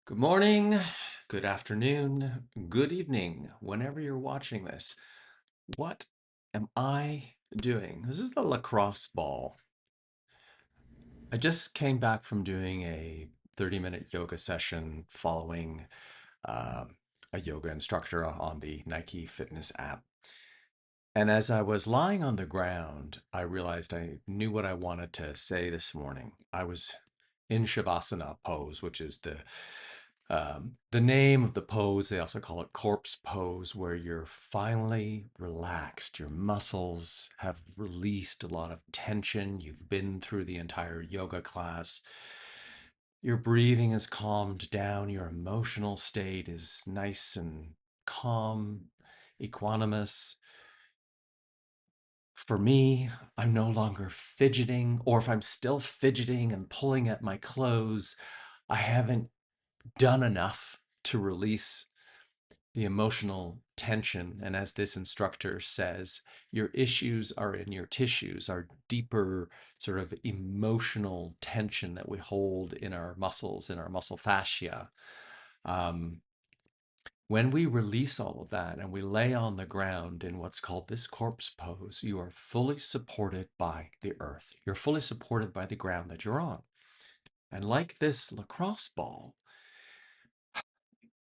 Good morning, good afternoon, good evening, whenever you're watching this. What am I doing? This is the lacrosse ball. I just came back from doing a 30-minute yoga session following um, a yoga instructor on the Nike Fitness app. And as I was lying on the ground, I realized I knew what I wanted to say this morning. I was in Shavasana pose, which is the name of the pose. They also call it corpse pose, where you're finally relaxed. Your muscles have released a lot of tension. You've been through the entire yoga class. Your breathing is calmed down. Your emotional state is nice and calm, equanimous. For me, I'm no longer fidgeting, or if I'm still fidgeting and pulling at my clothes, I haven't done enough to release the emotional tension. And as this instructor says, your issues are in your tissues, our deeper sort of emotional tension that we hold in our muscles, in our muscle fascia. Um, when we release all of that and we lay on the ground in what's called this corpse pose, you are fully supported by the earth. You're fully supported by the ground that you're on. And like this lacrosse ball,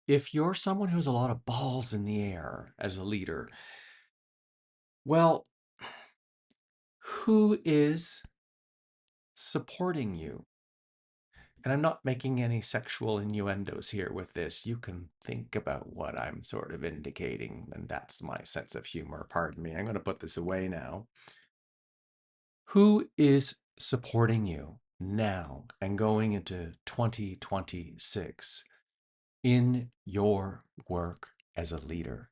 if you're someone who has a lot of balls in the air as a leader, well, who is supporting you? And I'm not making any sexual innuendos here with this. You can think about what I'm sort of indicating, and that's my sense of humor. Pardon me. I'm going to put this away now. Who is supporting you now and going into 2026 in your work as a leader,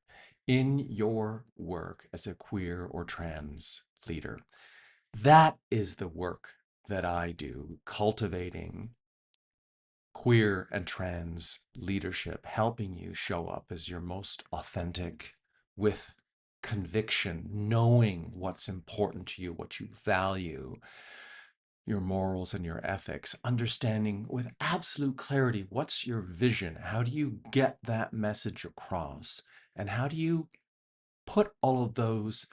in your work as a queer or trans leader? That is the work that I do, cultivating queer and trans leadership, helping you show up as your most authentic with conviction, knowing what's important to you, what you value, your morals and your ethics, understanding with absolute clarity what's your vision, how do you get that message across, and how do you put all of those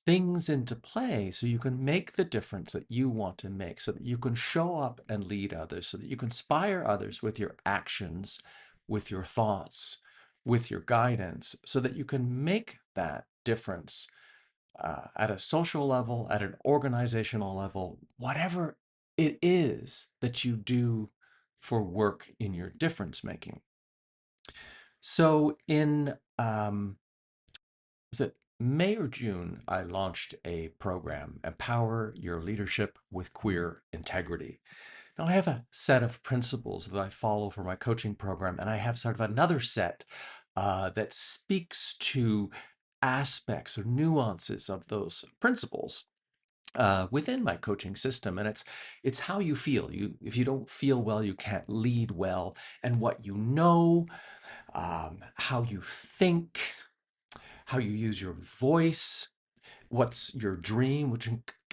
things into play so you can make the difference that you want to make, so that you can show up and lead others, so that you can inspire others with your actions, with your thoughts, with your guidance, so that you can make that difference at a social level, at an organizational level, whatever it is that you do for work in your difference making. So in was it May or June, I launched a program, Empower Your Leadership with Queer Integrity. Now, I have a set of principles that I follow for my coaching program, and I have sort of another set that speaks to aspects or nuances of those principles within my coaching system. And it's how you feel. If you don't feel well, you can't lead well. And what you know, how you think, how you use your voice, what's your dream, which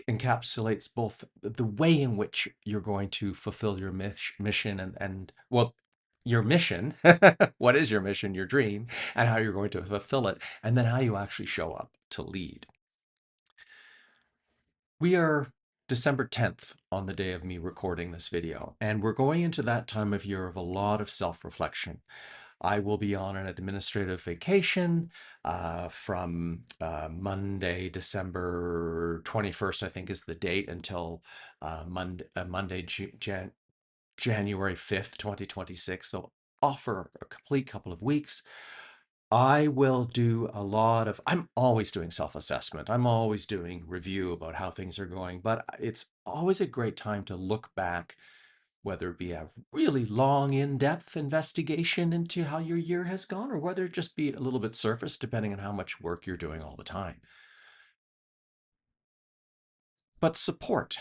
encapsulates both the way in which you're going to fulfill your mission and well, your mission, what is your mission, your dream, and how you're going to fulfill it, and then how you actually show up to lead. We are December 10th on the day of me recording this video, and we're going into that time of year of a lot of self-reflection. I will be on an administrative vacation from Monday, December 21st, I think is the date, until Monday, January 5th, 2026. So off for a complete couple of weeks. I will do a lot of, I'm always doing self-assessment. I'm always doing review about how things are going, but it's always a great time to look back, whether it be a really long, in-depth investigation into how your year has gone, or whether it just be a little bit surface, depending on how much work you're doing all the time. But support.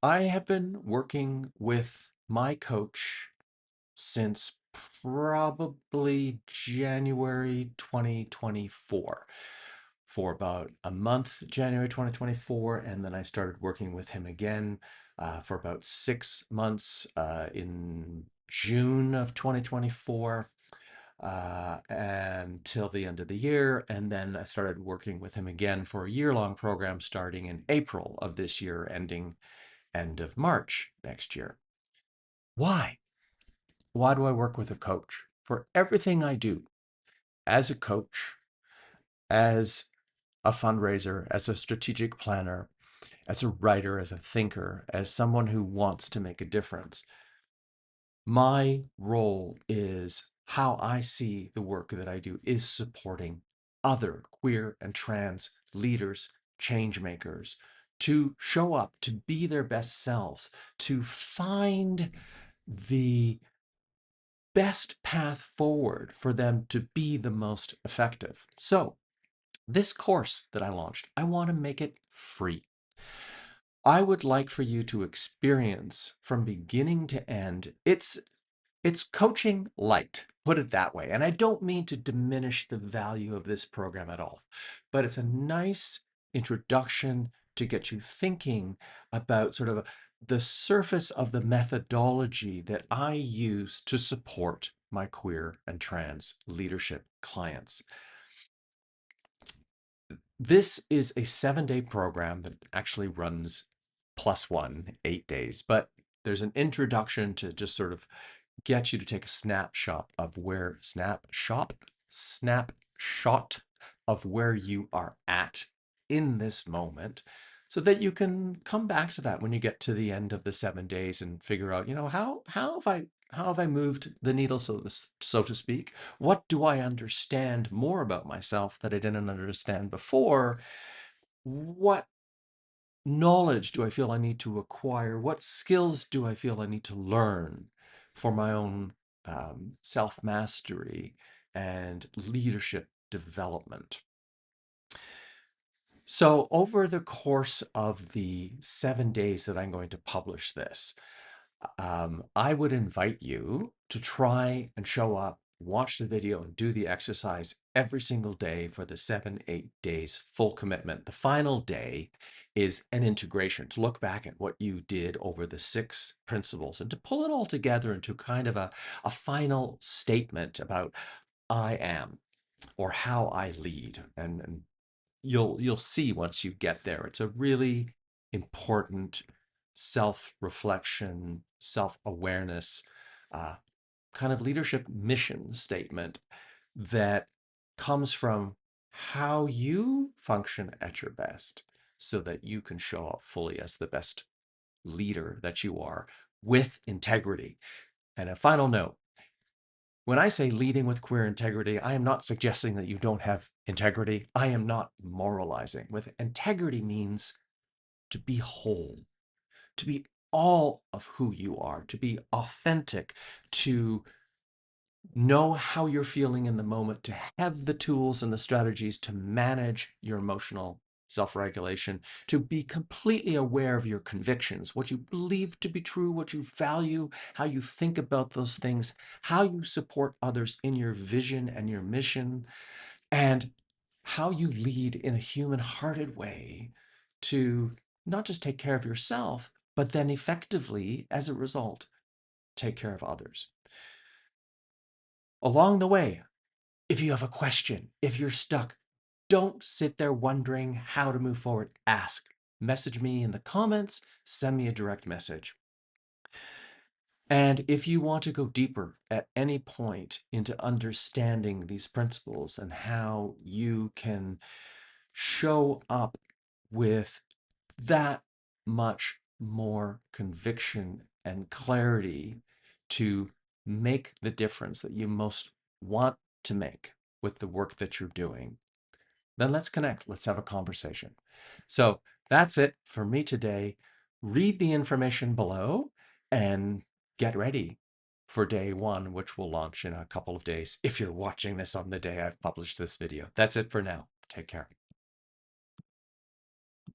I have been working with my coach since probably January 2024 for about a month, January 2024, and then I started working with him again for about 6 months in June of 2024 until the end of the year. And then I started working with him again for a year-long program starting in April of this year, ending end of March next year. Why? Why do I work with a coach? For everything I do as a coach, as a fundraiser, as a strategic planner, as a writer, as a thinker, as someone who wants to make a difference, my role is how I see the work that I do is supporting other queer and trans leaders, change makers, to show up, to be their best selves, to find the best path forward for them to be the most effective. So this course that I launched, I want to make it free. I would like for you to experience from beginning to end. It's coaching light, put it that way. And I don't mean to diminish the value of this program at all, but it's a nice introduction to get you thinking about sort of the surface of the methodology that I use to support my queer and trans leadership clients. This is a 7-day program that actually runs +1, 8 days, but there's an introduction to just sort of get you to take a snapshot of where you are at in this moment, so that you can come back to that when you get to the end of the 7 days and figure out, how have I moved the needle, so to speak? What do I understand more about myself that I didn't understand before? What knowledge do I feel I need to acquire? What skills do I feel I need to learn for my own self-mastery and leadership development? So over the course of the 7 days that I'm going to publish this, I would invite you to try and show up, watch the video, and do the exercise every single day for the 7-8 days full commitment. The final day is an integration, to look back at what you did over the 6 principles and to pull it all together into kind of a final statement about I am, or how I lead. And you'll see once you get there, it's a really important self-reflection, self-awareness kind of leadership mission statement that comes from how you function at your best, so that you can show up fully as the best leader that you are, with integrity. And a final note: when I say leading with queer integrity, I am not suggesting that you don't have integrity. I am not moralizing. With integrity means to be whole, to be all of who you are, to be authentic, to know how you're feeling in the moment, to have the tools and the strategies to manage your emotional self-regulation, to be completely aware of your convictions, what you believe to be true, what you value, how you think about those things, how you support others in your vision and your mission, and how you lead in a human-hearted way to not just take care of yourself, but then effectively, as a result, take care of others. Along the way, if you have a question, if you're stuck, don't sit there wondering how to move forward. Ask. Message me in the comments, send me a direct message. And if you want to go deeper at any point into understanding these principles and how you can show up with that much more conviction and clarity to make the difference that you most want to make with the work that you're doing, then let's connect. Let's have a conversation. So that's it for me today. Read the information below and get ready for day 1, which will launch in a couple of days if you're watching this on the day I've published this video. That's it for now. Take care.